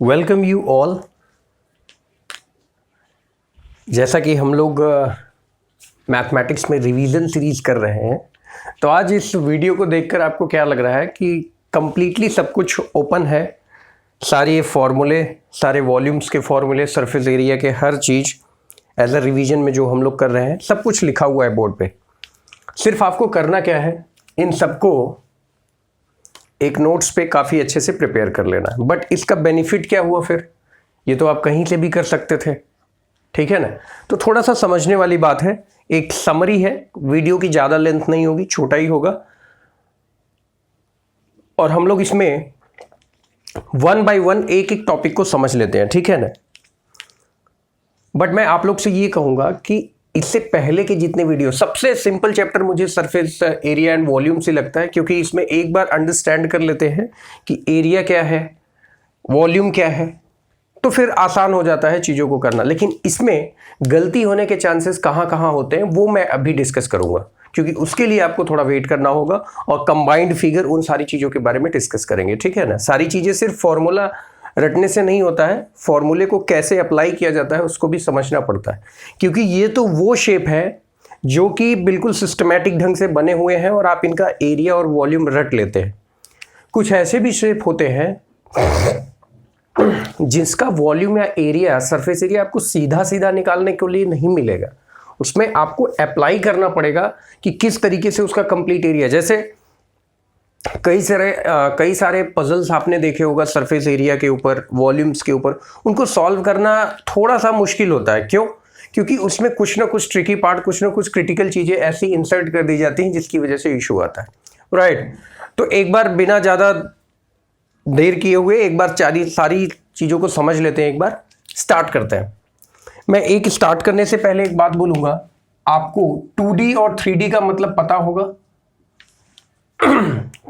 Welcome you all. जैसा कि हम लोग मैथमेटिक्स में रिवीजन सीरीज कर रहे हैं, तो आज इस वीडियो को देखकर आपको क्या लग रहा है कि कंप्लीटली सब कुछ ओपन है। सारे फॉर्मूले, सारे वॉल्यूम्स के फॉर्मूले, सरफेस एरिया के हर चीज़ एज अ रिवीजन में जो हम लोग कर रहे हैं, सब कुछ लिखा हुआ है बोर्ड पे। सिर्फ आपको करना क्या है, इन सबको एक नोट्स पे काफ़ी अच्छे से प्रिपेयर कर लेना। बट इसका बेनिफिट क्या हुआ फिर? ये तो आप कहीं से भी कर सकते थे, ठीक है ना। तो थोड़ा सा समझने वाली बात है, एक समरी है, वीडियो की ज़्यादा लेंथ नहीं होगी, छोटा ही होगा। और हम लोग इसमें वन बाय वन एक एक टॉपिक को समझ लेते हैं, ठीक है ना। बट मैं आप लोग से ये कहूँगा कि इससे पहले के जितने वीडियो, सबसे सिंपल चैप्टर मुझे सरफेस एरिया एंड वॉल्यूम से लगता है, क्योंकि इसमें एक बार अंडरस्टैंड कर लेते हैं कि एरिया क्या है, वॉल्यूम क्या है, तो फिर आसान हो जाता है चीज़ों को करना। लेकिन इसमें गलती होने के चांसेस कहाँ कहाँ होते हैं वो मैं अभी डिस्कस करूँगा, क्योंकि उसके लिए आपको थोड़ा वेट करना होगा और कंबाइंड फिगर उन सारी चीज़ों के बारे में डिस्कस करेंगे, ठीक है ना। सारी चीज़ें सिर्फ फॉर्मूला रटने से नहीं होता है, फॉर्मूले को कैसे अप्लाई किया जाता है उसको भी समझना पड़ता है, क्योंकि ये तो वो शेप है जो कि बिल्कुल सिस्टमैटिक ढंग से बने हुए हैं और आप इनका एरिया और वॉल्यूम रट लेते हैं। कुछ ऐसे भी शेप होते हैं जिसका वॉल्यूम या एरिया, सरफेस एरिया आपको सीधा सीधा निकालने के लिए नहीं मिलेगा, उसमें आपको अप्लाई करना पड़ेगा कि किस तरीके से उसका कंप्लीट एरिया। जैसे कई सारे पजल्स आपने देखे होगा सरफेस एरिया के ऊपर, वॉल्यूम्स के ऊपर, उनको सॉल्व करना थोड़ा सा मुश्किल होता है। क्यों? क्योंकि उसमें कुछ ना कुछ ट्रिकी पार्ट, कुछ ना कुछ क्रिटिकल चीज़ें ऐसी इंसर्ट कर दी जाती हैं जिसकी वजह से इशू आता है, राइट। तो एक बार बिना ज़्यादा देर किए हुए एक बार सारी चीज़ों को समझ लेते हैं, एक बार स्टार्ट करते हैं। मैं एक स्टार्ट करने से पहले एक बात बोलूँगा, आपको 2D और 3D का मतलब पता होगा।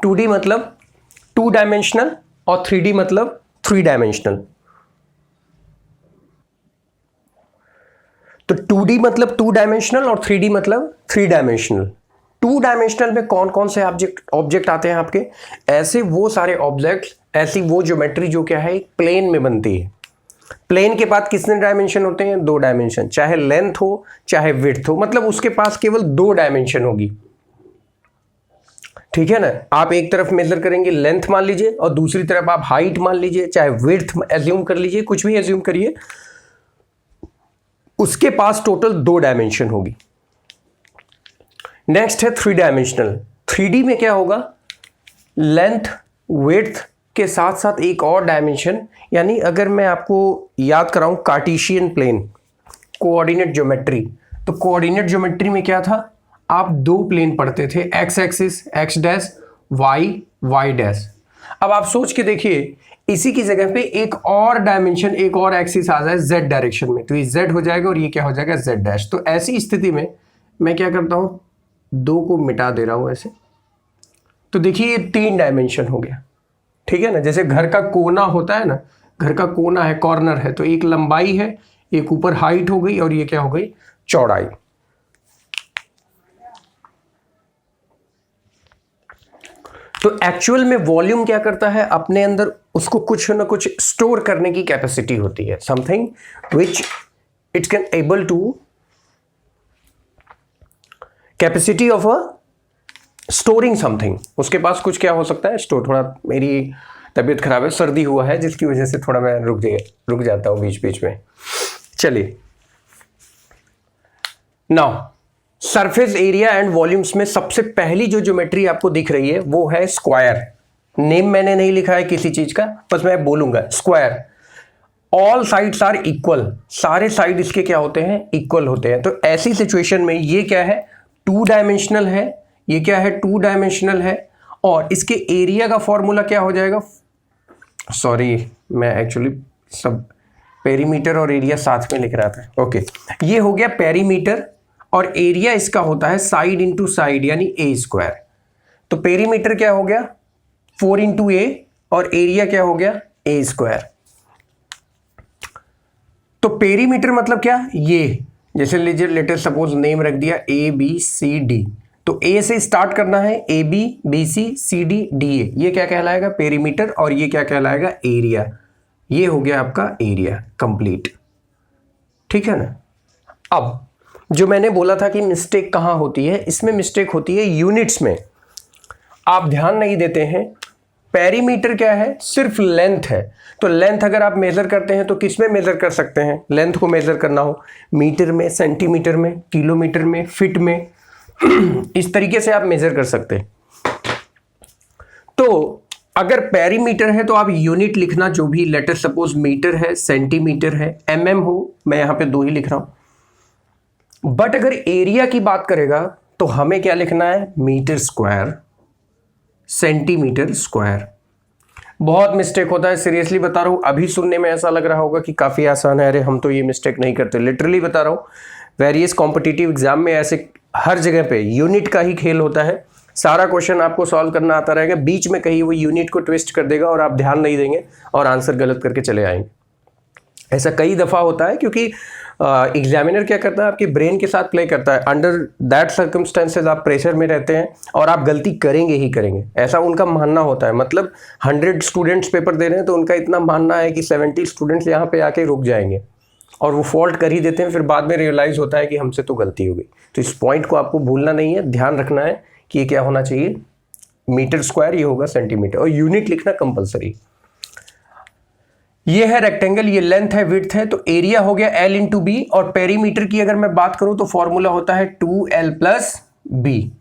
2D मतलब 2 डायमेंशनल और 3D मतलब 3 डायमेंशनल। तो 2D मतलब 2 डायमेंशनल और 3D मतलब 3 डायमेंशनल। 2 डायमेंशनल में कौन कौन से ऑब्जेक्ट आते हैं आपके? ऐसे वो सारे ऑब्जेक्ट, ऐसी वो ज्योमेट्री जो क्या है, एक प्लेन में बनती है। प्लेन के बाद कितने डायमेंशन होते हैं? 2 डायमेंशन। चाहे लेंथ हो चाहे विड्थ हो, मतलब उसके पास केवल 2 डायमेंशन होगी, ठीक है ना। आप एक तरफ मेजर करेंगे लेंथ मान लीजिए और दूसरी तरफ आप हाइट मान लीजिए, चाहे विड्थ एज्यूम कर लीजिए, कुछ भी एज्यूम करिए, उसके पास टोटल 2 डायमेंशन होगी। नेक्स्ट है 3 डायमेंशनल। 3D में क्या होगा? लेंथ विड्थ के साथ साथ एक और डायमेंशन, यानी अगर मैं आपको याद कराऊं कार्टेशियन प्लेन, कोऑर्डिनेट ज्योमेट्री, तो कोऑर्डिनेट ज्योमेट्री में क्या था? आप 2 प्लेन पढ़ते थे, x axis x dash, y y dash. अब आप सोच के देखिए, इसी की जगह पे एक और डायमेंशन, एक और एक्सिस आ जाए जेड डायरेक्शन में, तो ये जेड हो जाएगा और ये क्या हो जाएगा? Z dash. तो ऐसी स्थिति में मैं क्या करता हूं, 2 को मिटा दे रहा हूं ऐसे, तो देखिए ये 3 डायमेंशन हो गया, ठीक है ना। जैसे घर का कोना होता है ना, घर का कोना है, कॉर्नर है, तो एक लंबाई है, एक ऊपर हाइट हो गई और ये क्या हो गई? चौड़ाई। तो एक्चुअल में वॉल्यूम क्या करता है? अपने अंदर उसको कुछ ना कुछ स्टोर करने की कैपेसिटी होती है, something which it can able to, capacity of a storing something. उसके पास कुछ क्या हो सकता है? स्टोर। थोड़ा मेरी तबीयत खराब है, सर्दी हुआ है, जिसकी वजह से थोड़ा मैं रुक जाता हूं बीच बीच में। चलिए, now surface area and volumes में सबसे पहली जो ज्योमेट्री आपको दिख रही है वो है स्क्वायर। नेम मैंने नहीं लिखा है किसी चीज का, बस मैं बोलूंगा square. All sides are equal, सारे साइड इसके क्या होते हैं? इक्वल होते हैं। तो ऐसी सिचुएशन में ये क्या है? 2 डायमेंशनल है। ये क्या है? 2 डायमेंशनल है। और इसके एरिया का फॉर्मूला क्या हो जाएगा? सॉरी, मैं एक्चुअली सब पेरीमीटर और एरिया साथ में लिख रहा था। ओके, ये हो गया पेरीमीटर और एरिया इसका होता है साइड इंटू साइड, यानी ए स्क्वायर। तो पेरीमीटर क्या हो गया? 4 इंटू ए और एरिया क्या हो गया? ए स्क्वायर। तो पेरीमीटर मतलब क्या? ये जैसे लीजिए, लेटेस्ट सपोज नेम रख दिया ए बी सी डी, तो ए से स्टार्ट करना है, A B C D A, ये क्या कहलाएगा? पेरीमीटर। और ये क्या कहलाएगा? एरिया। ये हो गया आपका एरिया कंप्लीट, ठीक है ना। अब जो मैंने बोला था कि मिस्टेक कहाँ होती है, इसमें मिस्टेक होती है यूनिट्स में। आप ध्यान नहीं देते हैं, पेरीमीटर क्या है, सिर्फ लेंथ है। तो लेंथ अगर आप मेजर करते हैं तो किस में मेजर कर सकते हैं, लेंथ को मेजर करना हो मीटर में, सेंटीमीटर में, किलोमीटर में, फीट में इस तरीके से आप मेजर कर सकते हैं। तो अगर पेरीमीटर है तो आप यूनिट लिखना, जो भी, लेटर सपोज मीटर है, सेंटीमीटर है, एमएम हो, मैं यहां पे 2 ही लिख रहा हूं। बट अगर एरिया की बात करेगा तो हमें क्या लिखना है, मीटर स्क्वायर, सेंटीमीटर स्क्वायर। बहुत मिस्टेक होता है, सीरियसली बता रहा हूं। अभी सुनने में ऐसा लग रहा होगा कि काफी आसान है, अरे हम तो ये मिस्टेक नहीं करते, लिटरली बता रहा हूं। वेरियस कॉम्पिटिटिव एग्जाम में ऐसे हर जगह पे यूनिट का ही खेल होता है। सारा क्वेश्चन आपको सॉल्व करना आता रहेगा, बीच में कहीं वो यूनिट को ट्विस्ट कर देगा और आप ध्यान नहीं देंगे और आंसर गलत करके चले आएंगे। ऐसा कई दफ़ा होता है क्योंकि एग्जामिनर क्या करता है, आपके ब्रेन के साथ प्ले करता है। अंडर दैट सर्कमस्टेंसेज आप प्रेशर में रहते हैं और आप गलती करेंगे ही करेंगे, ऐसा उनका मानना होता है। मतलब 100 स्टूडेंट्स पेपर दे रहे हैं तो उनका इतना मानना है कि 70 स्टूडेंट्स यहाँ पे आके रुक जाएंगे और वो फॉल्ट कर ही देते हैं। फिर बाद में रियलाइज़ होता है कि हमसे तो गलती हो गई। तो इस पॉइंट को आपको भूलना नहीं है, ध्यान रखना है कि ये क्या होना चाहिए, मीटर स्क्वायर, ये होगा सेंटीमीटर, और यूनिट लिखना कंपलसरी। ये है रेक्टेंगल, ये लेंथ है, विड्थ है, तो एरिया हो गया L इंटू बी। और पेरीमीटर की अगर मैं बात करूं तो फॉर्मूला होता है 2L प्लस बी।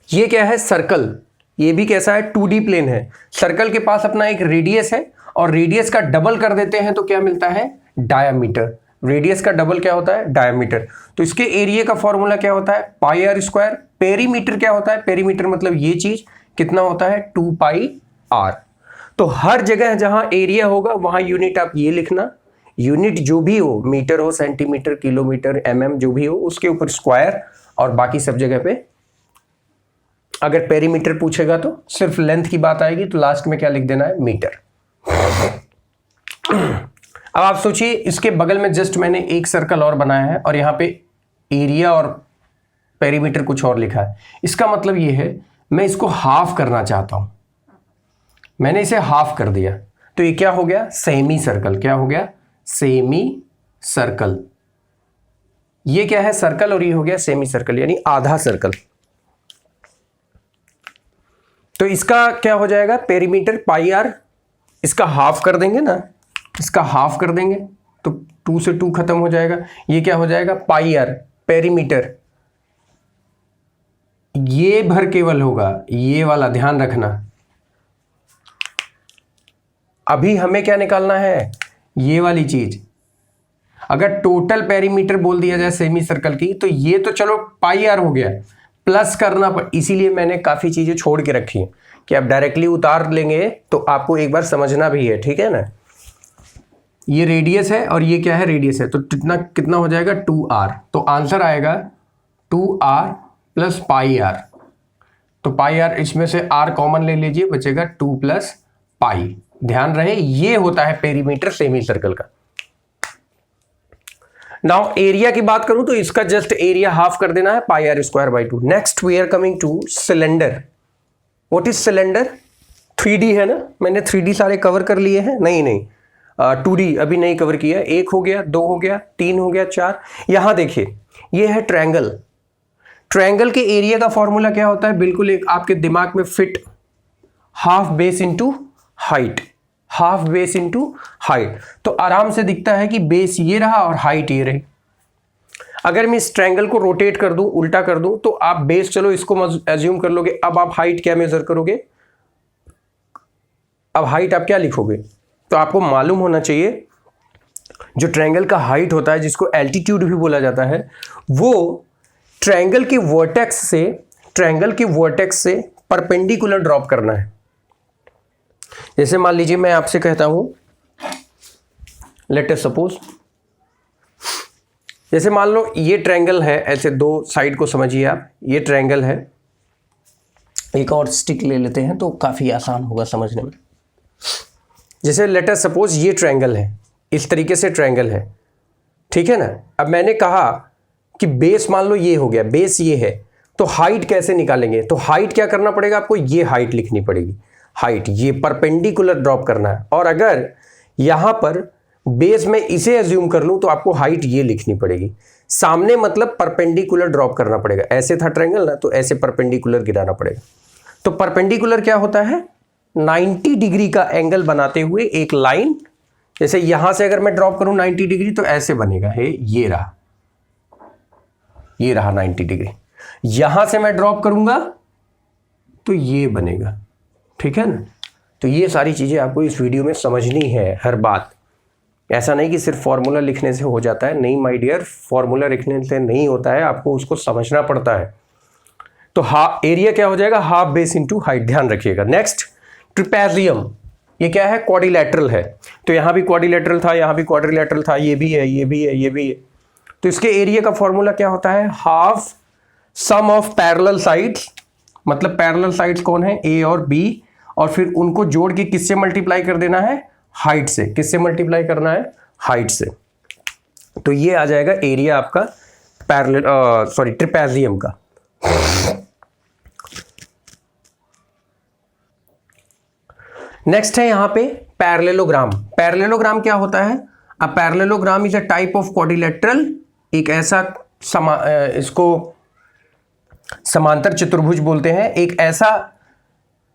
ये क्या है, सर्कल, ये भी कैसा है, 2D प्लेन है। सर्कल के पास अपना एक रेडियस है और रेडियस का डबल कर देते हैं तो क्या मिलता है, डायामीटर। रेडियस का डबल क्या होता है, डायामीटर। तो इसके एरिया का फॉर्मूला क्या होता है, पाई आर स्क्वायर। पेरीमीटर क्या होता है, पेरीमीटर मतलब ये चीज कितना होता है, 2 पाई आर। तो हर जगह जहां एरिया होगा वहां यूनिट आप ये लिखना, यूनिट जो भी हो, मीटर हो, सेंटीमीटर, किलोमीटर, एमएम, जो भी हो, उसके ऊपर स्क्वायर, और बाकी सब जगह पे अगर पेरीमीटर पूछेगा तो सिर्फ लेंथ की बात आएगी तो लास्ट में क्या लिख देना है, मीटर। अब आप सोचिए, इसके बगल में जस्ट मैंने एक सर्कल और बनाया है और यहां पे एरिया और पेरीमीटर कुछ और लिखा है। इसका मतलब ये है, मैं इसको हाफ करना चाहता हूं, मैंने इसे हाफ कर दिया, तो ये क्या हो गया, सेमी सर्कल। क्या हो गया, सेमी सर्कल। ये क्या है, सर्कल, और ये हो गया सेमी सर्कल, यानी आधा सर्कल। तो इसका क्या हो जाएगा, पेरीमीटर पाई आर, इसका हाफ कर देंगे ना, इसका हाफ कर देंगे तो 2 से 2 खत्म हो जाएगा। ये क्या हो जाएगा, पाई आर, पेरीमीटर, ये भर केवल होगा, ये वाला ध्यान रखना। अभी हमें क्या निकालना है, ये वाली चीज। अगर टोटल पेरीमीटर बोल दिया जाए सेमी सर्कल की, तो ये तो चलो पाई आर हो गया, प्लस करना पड़, इसीलिए मैंने काफी चीजें छोड़ के रखी हैं कि आप डायरेक्टली उतार लेंगे तो आपको एक बार समझना भी है, ठीक है ना। ये रेडियस है और ये क्या है, रेडियस है, तो कितना कितना हो जाएगा, 2r। तो आंसर आएगा 2r प्लस पाई आर। तो पाई आर, इसमें से r कॉमन ले लीजिए, बचेगा 2 प्लस पाई। ध्यान रहे, ये होता है पेरीमीटर सेमी सर्कल का। नाउ एरिया की बात करूं तो इसका जस्ट एरिया हाफ कर देना है, pi r square by 2। Next we are coming to cylinder. What is cylinder, 3D है ना, मैंने 3D सारे कवर कर लिए हैं, नहीं 2D अभी नहीं कवर किया। 1 हो गया, 2 हो गया, 3 हो गया, 4। यहां देखिए, ये है ट्रायंगल। ट्रायंगल के एरिया का फॉर्मूला क्या होता है, बिल्कुल एक आपके दिमाग में fit, half base into height, half base into height. तो आराम से दिखता है कि बेस ये रहा और हाइट ये रही। अगर मैं इस ट्रायंगल को रोटेट कर दूं, उल्टा कर दूं, तो आप बेस, चलो इसको एज्यूम कर लोगे। अब आप हाइट क्या मेजर करोगे, अब हाइट आप क्या लिखोगे, तो आपको मालूम होना चाहिए जो ट्रायंगल का हाइट होता है, जिसको एल्टीट्यूड भी बोला जाता है, वो ट्रायंगल के वर्टेक्स से परपेंडिकुलर ड्रॉप करना है। जैसे मान लीजिए मैं आपसे कहता हूं, लेट अस सपोज, जैसे मान लो ये ट्रायंगल है, ऐसे 2 साइड को समझिए आप, ये ट्रायंगल है। एक और स्टिक ले लेते हैं तो काफी आसान होगा समझने में। जैसे लेट अस सपोज ये ट्रायंगल है, इस तरीके से ट्रायंगल है, ठीक है ना। अब मैंने कहा कि बेस मान लो ये हो गया, बेस ये है, तो हाइट कैसे निकालेंगे, तो हाइट क्या करना पड़ेगा आपको, ये हाइट लिखनी पड़ेगी। हाइट, ये परपेंडिकुलर ड्रॉप करना है। और अगर यहां पर बेस में इसे एज्यूम कर लूं तो आपको हाइट ये लिखनी पड़ेगी। सामने मतलब परपेंडिकुलर ड्रॉप करना पड़ेगा, ऐसे था ट्रायंगल ना, तो ऐसे परपेंडिकुलर गिराना पड़ेगा। तो परपेंडिकुलर क्या होता है, 90 डिग्री का एंगल बनाते हुए एक लाइन, जैसे यहां से अगर मैं ड्रॉप करूं 90 डिग्री तो ऐसे बनेगा, ये रहा 90 डिग्री। यहां से मैं ड्रॉप करूंगा तो ये बनेगा, ठीक है ना। तो ये सारी चीजें आपको इस वीडियो में समझनी है, हर बात। ऐसा नहीं कि सिर्फ फॉर्मूला लिखने से हो जाता है, नहीं माय डियर, फॉर्मूला लिखने से नहीं होता है, आपको उसको समझना पड़ता है। तो एरिया क्या हो जाएगा, हाफ बेस इंटू हाइट, ध्यान रखिएगा। नेक्स्ट ट्रिपेजियम, ये क्या है, क्वाड्रिलेटरल है। तो यहां भी क्वाड्रिलेटरल था, यहां भी क्वाड्रिलेटरल था, ये भी है, ये भी है, ये भी है। तो इसके एरिया का फॉर्मूला क्या होता है, half sum of parallel sides, मतलब पैरेलल साइड्स कौन है, ए और बी, और फिर उनको जोड़ के किससे मल्टीप्लाई कर देना है, हाइट से। किससे मल्टीप्लाई करना है, हाइट से। तो ये आ जाएगा एरिया आपका ट्रिपेजियम का। नेक्स्ट है यहां पे पैरेललोग्राम। पैरेललोग्राम क्या होता है, a parallelogram is a type of quadrilateral, एक ऐसा इसको समांतर चतुर्भुज बोलते हैं। एक ऐसा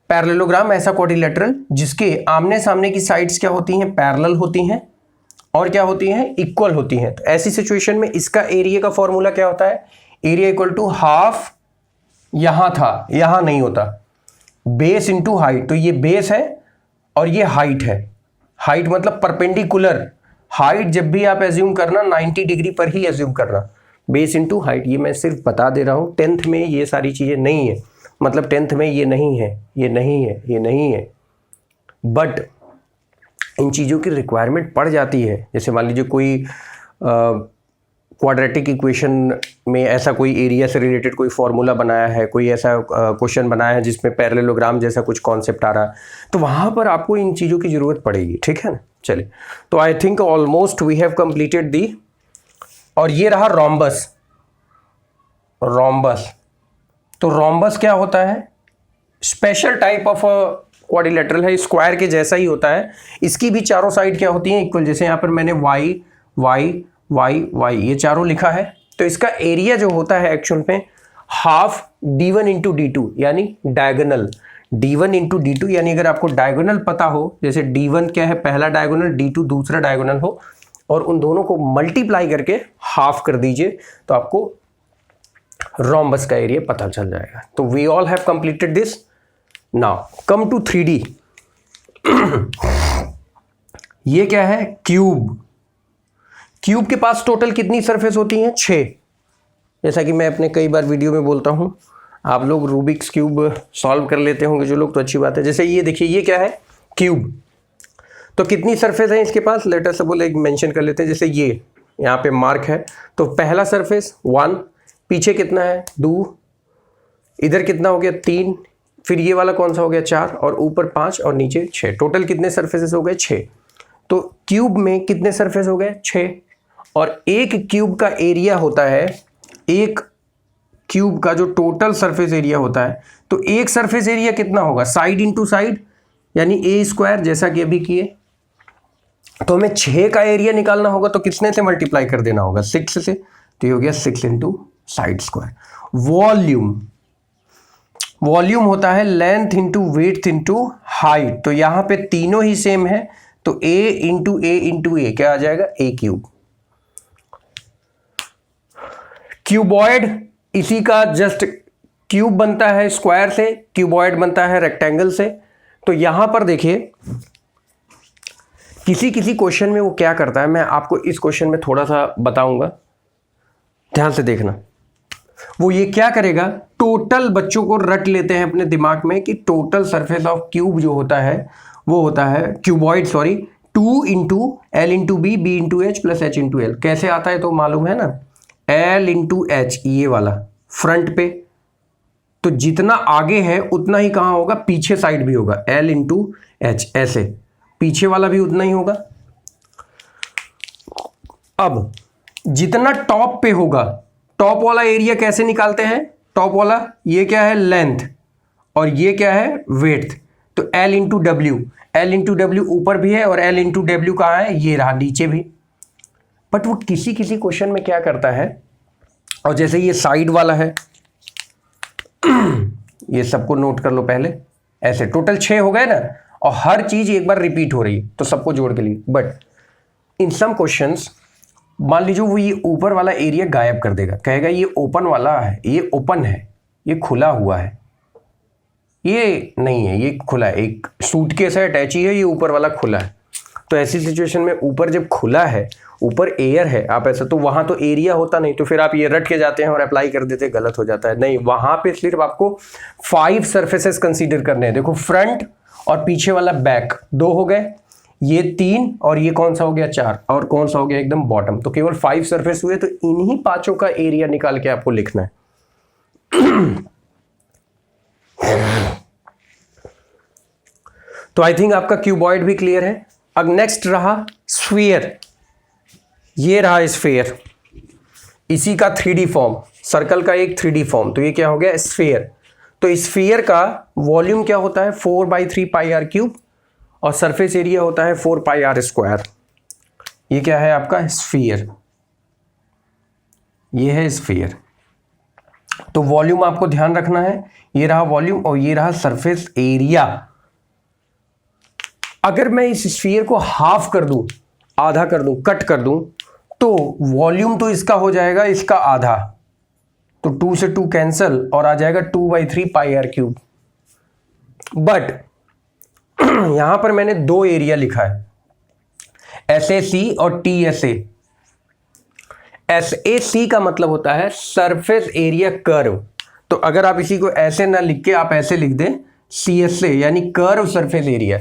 पैरेललोग्राम, ऐसा क्वाड्रिलेटरल जिसके आमने सामने की साइड्स क्या होती हैं, पैरेलल होती हैं, और क्या होती हैं, इक्वल होती हैं। तो ऐसी सिचुएशन में इसका एरिया का फॉर्मूला क्या होता है, एरिया इक्वल टू हाफ, यहां था, यहां नहीं होता, बेस इंटू हाइट। तो ये बेस है और ये हाइट है। हाइट मतलब परपेंडिकुलर, हाइट जब भी आप एज्यूम करना 90 डिग्री पर ही एज्यूम करना, बेस इंटू हाइट। ये मैं सिर्फ बता दे रहा हूं, 10th में ये सारी चीजें नहीं है, मतलब 10th में ये नहीं है, ये नहीं है, ये नहीं है, बट इन चीज़ों की रिक्वायरमेंट पड़ जाती है। जैसे मान लीजिए कोई क्वाड्रेटिक इक्वेशन में ऐसा कोई एरिया से रिलेटेड कोई फॉर्मूला बनाया है, कोई ऐसा क्वेश्चन बनाया है जिसमें पैरेललोग्राम जैसा कुछ कॉन्सेप्ट आ रहा है, तो वहाँ पर आपको इन चीज़ों की ज़रूरत पड़ेगी, ठीक है ना। चलिए, तो I think almost we have completed the. और ये रहा रोम्बस। रोम्बस, तो रोम्बस क्या होता है, स्पेशल टाइप ऑफ क्वाड्रिलेटरल है, स्क्वायर के जैसा ही होता है। इसकी भी चारों साइड क्या होती हैं, इक्वल। जैसे यहाँ पर मैंने वाई वाई वाई वाई ये चारों लिखा है। तो इसका एरिया जो होता है एक्चुअल में हाफ d1 इंटू d2, यानी डायगोनल d1 इंटू d2, यानी अगर आपको डायगोनल पता हो, जैसे d1 क्या है, पहला डायगोनल, d2 दूसरा डायगोनल हो, और उन दोनों को मल्टीप्लाई करके हाफ कर दीजिए, तो आपको रोम्बस का एरिया पता चल जाएगा। तो we all have completed this. Now come to 3D। ये क्या है, क्यूब। क्यूब के पास टोटल कितनी सरफेस होती हैं, 6। जैसा कि मैं अपने कई बार वीडियो में बोलता हूं, आप लोग रूबिक्स क्यूब सॉल्व कर लेते होंगे जो लोग, तो अच्छी बात है। जैसे ये देखिए, ये क्या है, क्यूब। तो कितनी सरफेस है इसके पास, लेट अस सपोज एक मेंशन कर लेते हैं। जैसे ये यहाँ पे मार्क है, तो पहला सरफेस 1, पीछे कितना है 2, इधर कितना हो गया 3, फिर ये वाला कौन सा हो गया 4, और ऊपर 5 और नीचे 6। टोटल कितने सरफेसेस हो गए, 6। तो क्यूब में कितने सरफेस हो गए, 6। और एक क्यूब का एरिया होता है, एक क्यूब का जो टोटल सरफेस एरिया होता है, तो एक सरफेस एरिया कितना होगा, साइड इंटू साइड, यानी ए स्क्वायर, जैसा कि अभी किए। तो हमें 6 का एरिया निकालना होगा, तो कितने से मल्टीप्लाई कर देना होगा, 6 से। तो ये हो गया 6 into side square. Volume, volume होता है length into width into height. तो यहां पे तीनों ही सेम है, तो a इंटू ए इंटू ए क्या आ जाएगा, ए क्यूब। क्यूबॉइड, इसी का जस्ट क्यूब बनता है स्क्वायर से, क्यूबॉइड बनता है रेक्टेंगल से। तो यहां पर देखिए, किसी किसी क्वेश्चन में वो क्या करता है, मैं आपको इस क्वेश्चन में थोड़ा सा बताऊंगा, ध्यान से देखना। वो ये क्या करेगा, टोटल बच्चों को रट लेते हैं अपने दिमाग में कि टोटल सरफेस ऑफ क्यूब जो होता है वो होता है, cuboid sorry, 2 into l into b, b into h plus h into l. कैसे आता है तो मालूम है ना, एल इंटू एच, ये वाला फ्रंट पे, तो जितना आगे है उतना ही कहाँ होगा, पीछे साइड भी होगा, एल इंटू एच, ऐसे पीछे वाला भी उतना ही होगा। अब जितना टॉप पे होगा, टॉप वाला एरिया कैसे निकालते हैं, टॉप वाला ये क्या है, लेंथ, और ये क्या है, विड्थ। तो L into W, L into W ऊपर भी है और L इंटू डब्ल्यू कहाँ है, ये रहा नीचे भी। बट वो किसी किसी क्वेश्चन में क्या करता है, और जैसे ये साइड वाला है ये सबको नोट कर लो पहले, ऐसे टोटल 6 हो गए ना, और हर चीज एक बार रिपीट हो रही है तो सबको जोड़ के लिए। बट इन सम क्वेश्चंस मान लीजिए वो ये ऊपर वाला एरिया गायब कर देगा, कहेगा ये ओपन वाला है, ये ओपन है, ये खुला हुआ है, ये नहीं है, ये खुला है, एक सूटकेस है, अटैची है, ये ऊपर वाला खुला है। तो ऐसी सिचुएशन में ऊपर जब खुला है, ऊपर एयर है, आप ऐसा, तो वहां तो एरिया होता नहीं, तो फिर आप ये रट के जाते हैं और अप्लाई कर देते हैं, गलत हो जाता है। नहीं, वहां पे सिर्फ आपको 5 सर्फेसेस कंसीडर करने हैं। देखो फ्रंट और पीछे वाला बैक 2 हो गए, ये 3 और ये कौन सा हो गया 4, और कौन सा हो गया एकदम बॉटम। तो केवल 5 सर्फेस हुए, तो इन्हीं 5 का एरिया निकाल के आपको लिखना है। तो आई थिंक आपका क्यूबॉइड भी क्लियर है। अब नेक्स्ट रहा स्फीयर। ये रहा स्फीयर, इसी का 3D फॉर्म, सर्कल का एक 3D फॉर्म। तो ये क्या हो गया स्फीयर। तो स्फीयर का वॉल्यूम क्या होता है 4/3 पाई आर क्यूब, और सरफेस एरिया होता है 4 पाई आर स्क्वायर। ये क्या है आपका स्फीयर, ये है स्फीयर। तो वॉल्यूम आपको ध्यान रखना है, ये रहा वॉल्यूम और ये रहा सरफेस एरिया। अगर मैं इस स्फीयर को हाफ कर दूं, आधा कर दूं, कट कर दूं, तो वॉल्यूम तो इसका हो जाएगा इसका आधा, तो 2 से 2 कैंसल और आ जाएगा 2/3 पाई आर क्यूब। बट यहां पर मैंने 2 एरिया लिखा है, SAC और TSA। SAC का मतलब होता है सरफेस एरिया कर्व। तो अगर आप इसी को ऐसे ना लिख के आप ऐसे लिख दें CSA, यानी कर्व सरफेस एरिया।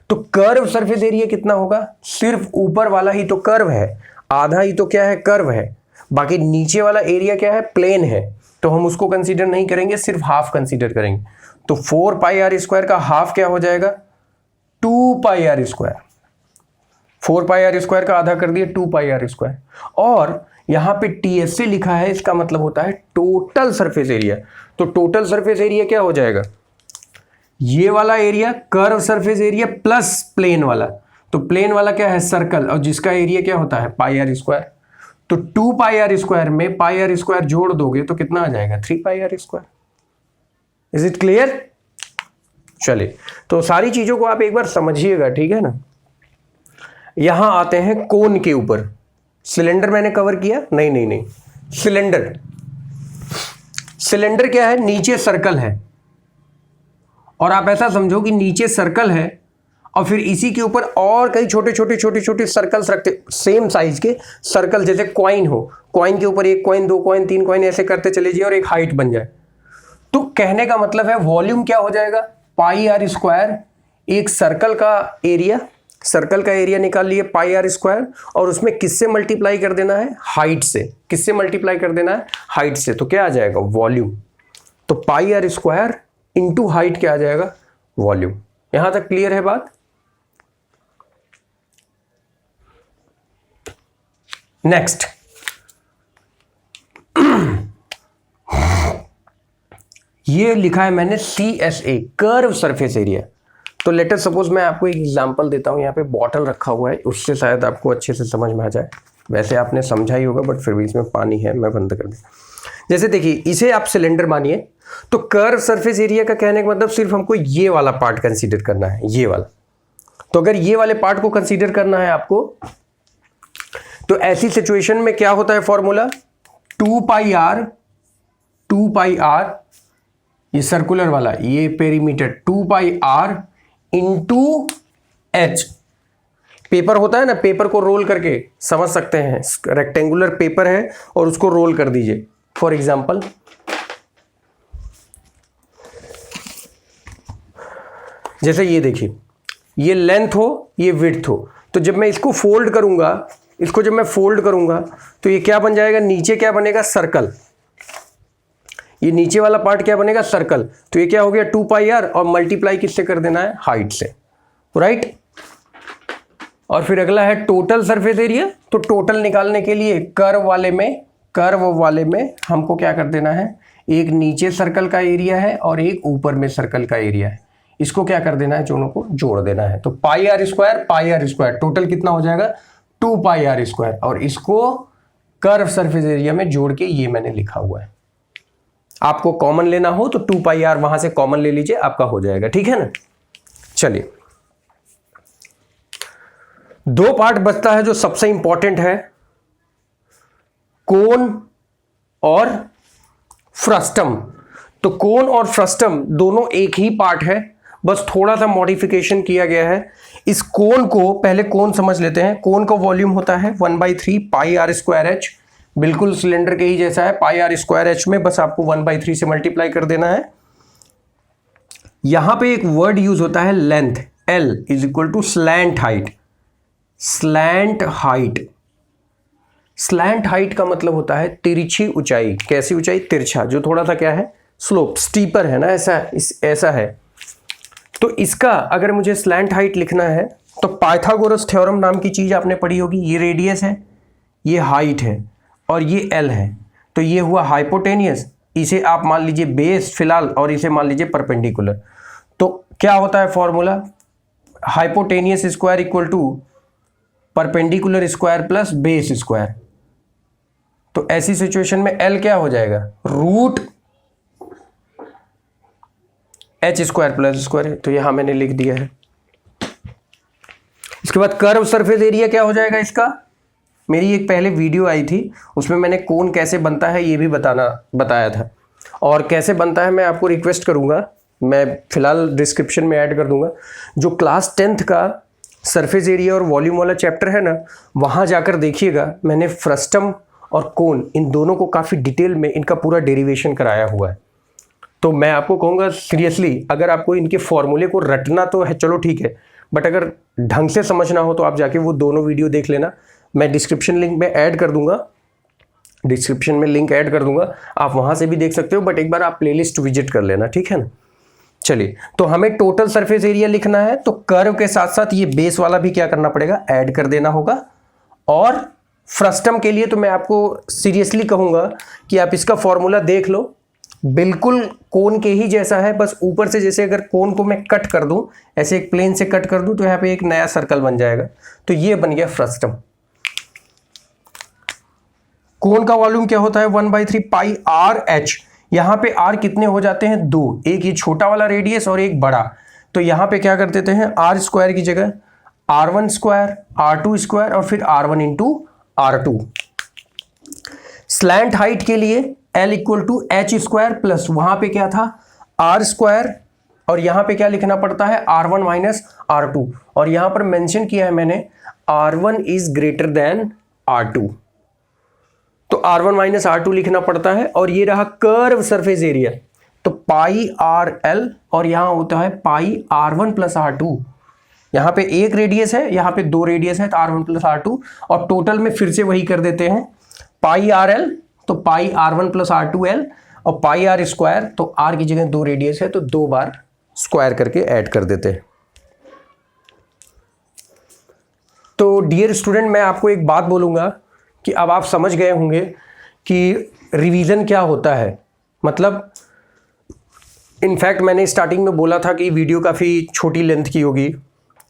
तो कर्व सरफेस एरिया कितना होगा, सिर्फ ऊपर वाला ही तो कर्व है, आधा ही तो क्या है कर्व है, बाकी नीचे वाला एरिया क्या है प्लेन है, तो हम उसको कंसीडर नहीं करेंगे, सिर्फ हाफ कंसीडर करेंगे। तो 4 पाई आर स्क्वायर का हाफ क्या हो जाएगा 2 pi r square. 4 pi r square का आधा कर दिया 2 पाई आर स्क्वायर। और यहां पे TSA लिखा है, इसका मतलब होता है टोटल सरफेस एरिया। तो टोटल सरफेस एरिया क्या हो जाएगा, ये वाला area curve surface area plus plane वाला। तो प्लेन वाला क्या है सर्कल, और जिसका एरिया क्या होता है पाई आर स्क्वायर। तो 2 पाई आर स्क्वायर में पाई आर स्क्वायर जोड़ दोगे तो कितना आ जाएगा 3 pi r square. Is it clear. चलिए, तो सारी चीजों को आप एक बार समझिएगा, ठीक है ना। यहां आते हैं कोन के ऊपर। सिलेंडर मैंने कवर किया, नहीं, सिलेंडर क्या है, नीचे सर्कल है, और आप ऐसा समझो कि नीचे सर्कल है और फिर इसी के ऊपर और कई छोटे छोटे सर्कल्स रखते, सेम साइज के सर्कल, जैसे कॉइन हो, कॉइन के ऊपर 1 कॉइन 2 कॉइन 3 कॉइन ऐसे करते चले जाइए और एक हाइट बन जाए। तो कहने का मतलब है वॉल्यूम क्या हो जाएगा पाई आर स्क्वायर, एक सर्कल का एरिया निकाल लिए पाई आर स्क्वायर, और उसमें किससे मल्टीप्लाई कर देना है हाइट से, किससे मल्टीप्लाई कर देना है हाइट से। तो क्या आ जाएगा वॉल्यूम। तो पाई आर स्क्वायर इंटू हाइट क्या आ जाएगा वॉल्यूम। यहां तक क्लियर है बात। नेक्स्ट, ये लिखा है मैंने CSA कर्व सरफेस एरिया। तो लेट अस सपोज मैं आपको एक एग्जांपल देता हूं, यहाँ पे बॉटल रखा हुआ है, उससे शायद आपको अच्छे से समझ में आ जाए। वैसे आपने समझा ही होगा बट फिर भी इसमें पानी है, मैं बंद कर दूं। जैसे देखिए, इसे आप सिलेंडर मानिए, तो कर्व सरफेस एरिया का कहने का मतलब सिर्फ हमको ये वाला पार्ट कंसीडर करना है, ये वाला। तो अगर ये वाले पार्ट को कंसीडर करना है आपको, तो ऐसी सिचुएशन में क्या होता है फॉर्मूला 2 पाई आर, ये सर्कुलर वाला, ये perimeter 2 pi r into h. Paper होता है ना, पेपर को रोल करके समझ सकते हैं, रेक्टेंगुलर पेपर है और उसको रोल कर दीजिए। फॉर एग्जाम्पल जैसे ये देखिए, ये लेंथ हो, ये विड्थ हो, तो जब मैं इसको फोल्ड करूंगा, जब मैं फोल्ड करूंगा तो ये क्या बन जाएगा, नीचे क्या बनेगा सर्कल, ये नीचे वाला पार्ट क्या बनेगा सर्कल। तो ये क्या हो गया 2 पाई आर, और मल्टीप्लाई किससे कर देना है हाइट से, राइट। और फिर अगला है टोटल सरफेस एरिया। तो टोटल निकालने के लिए कर्व वाले में हमको क्या कर देना है, एक नीचे सर्कल का एरिया है और एक ऊपर में सर्कल का एरिया है। इसको क्या कर देना है, दोनों को जोड़ देना है। तो पाई आर स्क्वायर टोटल कितना हो जाएगा 2 पाई आर स्क्वायर, और इसको कर्व सरफेस एरिया में जोड़ के ये मैंने लिखा हुआ है। आपको कॉमन लेना हो तो 2 पाई आर वहां से कॉमन ले लीजिए, आपका हो जाएगा, ठीक है ना। चलिए, दो पार्ट बचता है जो सबसे इंपॉर्टेंट है, कोन और फ्रस्टम। तो कोन और फ्रस्टम दोनों एक ही पार्ट है, बस थोड़ा सा मॉडिफिकेशन किया गया है। इस कोन को पहले कोन समझ लेते हैं। कोन का वॉल्यूम होता है 1/3 पाई आर स्क्वायर एच, बिल्कुल सिलेंडर के ही जैसा है। पाई आर स्क्वायर एच में बस आपको 1/3 से मल्टीप्लाई कर देना है। यहां पे एक वर्ड यूज होता है length, L is equal to slant height. Slant height, slant height का मतलब होता है तिरछी ऊंचाई। कैसी ऊंचाई, तिरछा, जो थोड़ा सा क्या है, स्लोप, स्टीपर है ना, ऐसा है। तो इसका अगर मुझे स्लैंट हाइट लिखना है तो पाइथागोरस थ्योरम नाम की चीज आपने पढ़ी होगी। ये रेडियस है, ये हाइट है और ये L है। तो ये हुआ हाइपोटेनियस, इसे आप मान लीजिए बेस फिलहाल, और इसे मान लीजिए परपेंडिकुलर। तो क्या होता है formula, hypotenuse square equal to perpendicular square plus base square. तो ऐसी सिचुएशन में L क्या हो जाएगा, root H square plus square है, तो यहां मैंने लिख दिया है। इसके बाद कर्व सरफेस एरिया क्या हो जाएगा इसका, मेरी एक पहले वीडियो आई थी, उसमें मैंने कोन कैसे बनता है ये भी बताया था, और कैसे बनता है मैं आपको रिक्वेस्ट करूंगा, मैं फिलहाल डिस्क्रिप्शन में ऐड कर दूंगा। जो क्लास 10th का सरफेस एरिया और वॉल्यूम वाला चैप्टर है ना, वहां जाकर देखिएगा, मैंने फ्रस्टम और कोन इन दोनों को काफ़ी डिटेल में इनका पूरा डेरिवेशन कराया हुआ है। तो मैं आपको कहूँगा सीरियसली, अगर आपको इनके फॉर्मूले को रटना तो है चलो ठीक है, बट अगर ढंग से समझना हो तो आप जाके वो दोनों वीडियो देख लेना। मैं डिस्क्रिप्शन लिंक में ऐड कर दूंगा, डिस्क्रिप्शन में लिंक ऐड कर दूंगा, आप वहाँ से भी देख सकते हो, बट एक बार आप प्लेलिस्ट विजिट कर लेना, ठीक है ना। चलिए, तो हमें टोटल सरफेस एरिया लिखना है, तो कर्व के साथ साथ ये बेस वाला भी क्या करना पड़ेगा, ऐड कर देना होगा। और फ्रस्टम के लिए तो मैं आपको सीरियसली कहूँगा कि आप इसका फॉर्मूला देख लो, बिल्कुल कोन के ही जैसा है, बस ऊपर से जैसे अगर कोन को मैं कट कर दूं, ऐसे एक प्लेन से कट कर दूं, तो यहाँ पे एक नया सर्कल बन जाएगा। तो ये बन गया फ्रस्टम। कोन का वॉल्यूम क्या होता है 1/3 पाई आर एच। यहाँ पे आर कितने हो जाते हैं, 2, एक ये छोटा वाला रेडियस और एक बड़ा। तो यहाँ पे क्या कर देते हैं, आर स्क्वायर की जगह R1 स्क्वायर, R2 स्क्वायर और फिर R1 into R2। Slant height के लिए L equal to H square plus वहां पे क्या था R स्क्वायर, और यहां पे क्या लिखना पड़ता है R1 माइनस R2, और यहां पर मेंशन किया है मैंने R1 is greater than R2, तो R1 माइनस R2 लिखना पड़ता है। और ये रहा कर्व सरफेस एरिया, तो पाई आर एल, और यहां होता है पाई R1 प्लस R2। यहां पे एक रेडियस है, यहां पे 2 रेडियस है, तो R1 प्लस R2, और टोटल में फिर से वही कर देते हैं, पाई आर एल तो पाई R1 प्लस R2L, और पाई आर स्क्वायर, तो R की जगह 2 रेडियस है तो 2 बार स्क्वायर करके ऐड कर देते हैं। तो डियर स्टूडेंट, मैं आपको एक बात बोलूँगा कि अब आप समझ गए होंगे कि रिवीजन क्या होता है। मतलब इनफैक्ट मैंने स्टार्टिंग में बोला था कि वीडियो काफ़ी छोटी लेंथ की होगी,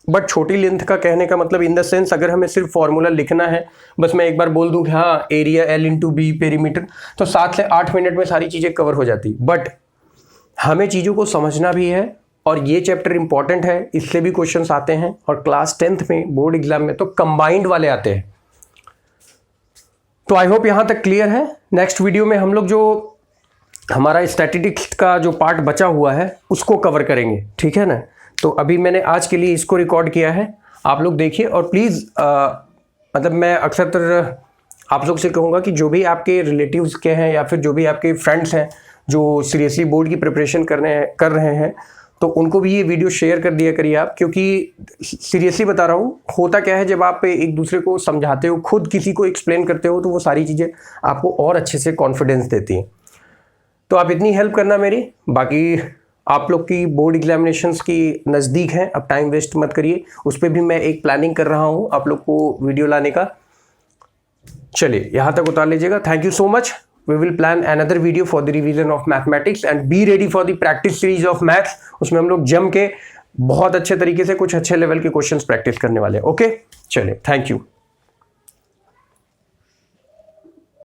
बट छोटी लेंथ का कहने का मतलब इन द सेंस, अगर हमें सिर्फ फॉर्मूला लिखना है, बस मैं एक बार बोल दूं कि हाँ area L into B perimeter, तो 7 से 8 मिनट में सारी चीज़ें कवर हो जाती। बट हमें चीज़ों को समझना भी है, और ये चैप्टर इंपॉर्टेंट है, इससे भी क्वेश्चंस आते हैं, और क्लास 10th में बोर्ड एग्जाम में तो कंबाइंड वाले आते हैं। तो आई होप यहाँ तक क्लियर है। नेक्स्ट वीडियो में हम लोग जो हमारा स्टैटिस्टिक्स का जो पार्ट बचा हुआ है उसको कवर करेंगे, ठीक है ना। तो अभी मैंने आज के लिए इसको रिकॉर्ड किया है, आप लोग देखिए, और प्लीज़ मतलब मैं अक्सर आप लोग से कहूँगा कि जो भी आपके रिलेटिव्स के हैं या फिर जो भी आपके फ्रेंड्स हैं जो सीरियसली बोर्ड की प्रिपरेशन कर रहे हैं, तो उनको भी ये वीडियो शेयर कर दिया करिए आप, क्योंकि सीरियसली बता रहा हूँ, होता क्या है जब आप एक दूसरे को समझाते हो, खुद किसी को एक्सप्लेन करते हो, तो वो सारी चीज़ें आपको और अच्छे से कॉन्फिडेंस देती हैं। तो आप इतनी हेल्प करना मेरी, बाकी आप लोग की बोर्ड एग्जामिनेशंस की नज़दीक हैं, अब टाइम वेस्ट मत करिए, उस पर भी मैं एक प्लानिंग कर रहा हूँ आप लोग को वीडियो लाने का। चलिए यहाँ तक उतार लीजिएगा। Thank you so much. We will plan another video for the revision of mathematics and be ready for the practice series of maths. उसमें हम लोग जम के बहुत अच्छे तरीके से कुछ अच्छे लेवल के क्वेश्चंस प्रैक्टिस करने वाले हैं। ओके, चलिए, थैंक यू।